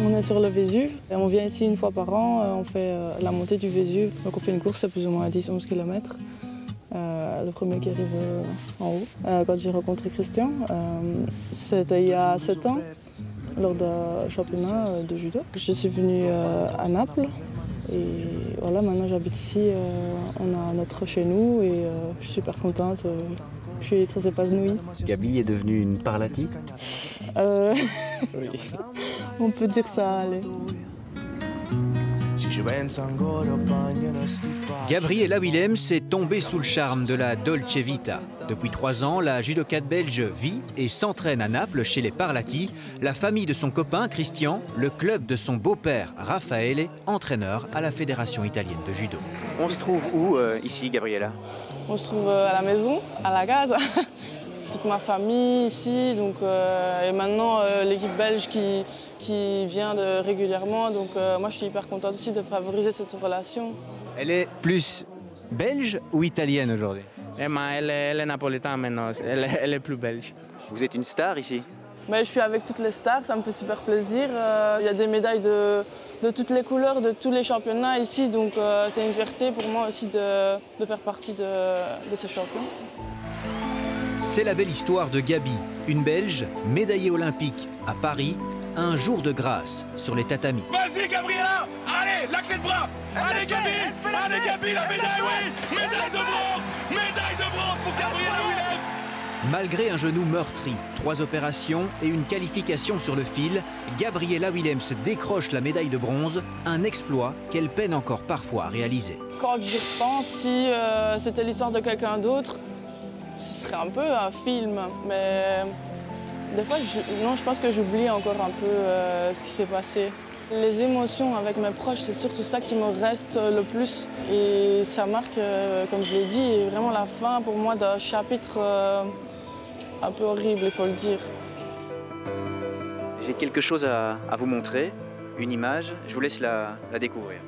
On est sur le Vésuve. Et on vient ici une fois par an, on fait la montée du Vésuve. Donc on fait une course à plus ou moins 10-11 km. Le premier qui arrive en haut. Quand j'ai rencontré Christian, c'était il y a 7 ans, lors d'un championnat de judo. Je suis venue à Naples et voilà, maintenant j'habite ici. On a notre chez nous et je suis super contente. Je suis très épanouie. Gabi est devenue une parlatie? Oui. On peut dire ça, allez. Gabriella Willems est tombée sous le charme de la Dolce Vita. Depuis 3 ans, la judokate belge vit et s'entraîne à Naples chez les Parlati, la famille de son copain Christian, le club de son beau-père Raffaele, entraîneur à la Fédération italienne de judo. On se trouve où ici, Gabriella? On se trouve à la maison, à la case. Toute ma famille ici, donc, et maintenant l'équipe belge qui vient régulièrement. Donc moi je suis hyper contente aussi de favoriser cette relation. Elle est plus belge ou italienne aujourd'hui? Elle est napolitaine maintenant, elle est plus belge. Vous êtes une star ici? Mais je suis avec toutes les stars, ça me fait super plaisir. Il y a des médailles de toutes les couleurs, de tous les championnats ici, donc c'est une fierté pour moi aussi de faire partie de ces champions. C'est la belle histoire de Gabi, une Belge médaillée olympique à Paris, un jour de grâce sur les tatamis. Vas-y Gabriella, allez, la clé de bras. Allez Gabi, la médaille, oui. Médaille de bronze pour Gabriella Willems. Malgré un genou meurtri, 3 opérations et une qualification sur le fil, Gabriella Willems décroche la médaille de bronze, un exploit qu'elle peine encore parfois à réaliser. Quand j'y repense, si c'était l'histoire de quelqu'un d'autre, ce serait un peu un film, mais des fois, je pense que j'oublie encore un peu ce qui s'est passé. Les émotions avec mes proches, c'est surtout ça qui me reste le plus. Et ça marque, comme je l'ai dit, vraiment la fin pour moi d'un chapitre un peu horrible, il faut le dire. J'ai quelque chose à vous montrer, une image, je vous laisse la découvrir.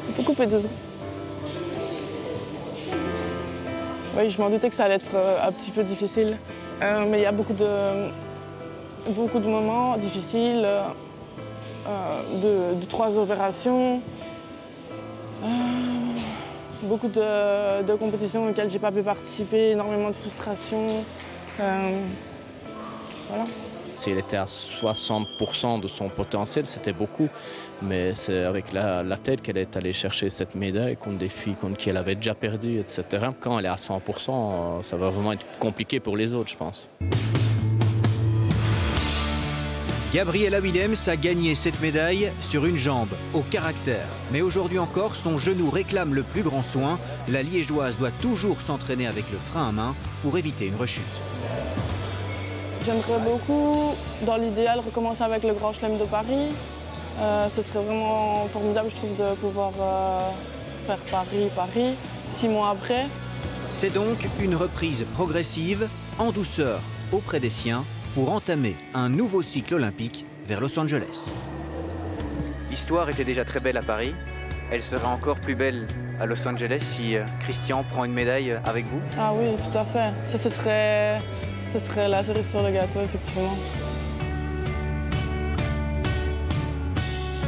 On peut couper 2 secondes. Oui, je m'en doutais que ça allait être un petit peu difficile. Mais il y a beaucoup de moments difficiles, de 3 opérations, beaucoup de compétitions auxquelles j'ai pas pu participer, énormément de frustration. Voilà. Si elle était à 60% de son potentiel, c'était beaucoup. Mais c'est avec la tête qu'elle est allée chercher cette médaille contre des filles contre qui elle avait déjà perdu, etc. Quand elle est à 100%, ça va vraiment être compliqué pour les autres, je pense. Gabriella Willems a gagné cette médaille sur une jambe, au caractère. Mais aujourd'hui encore, son genou réclame le plus grand soin. La Liégeoise doit toujours s'entraîner avec le frein à main pour éviter une rechute. J'aimerais beaucoup, dans l'idéal, recommencer avec le Grand Chelem de Paris. Ce serait vraiment formidable, je trouve, de pouvoir faire Paris, 6 mois après. C'est donc une reprise progressive, en douceur, auprès des siens, pour entamer un nouveau cycle olympique vers Los Angeles. L'histoire était déjà très belle à Paris. Elle sera encore plus belle à Los Angeles si Christian prend une médaille avec vous? Ah oui, tout à fait. Ça, ce serait la cerise sur le gâteau, effectivement.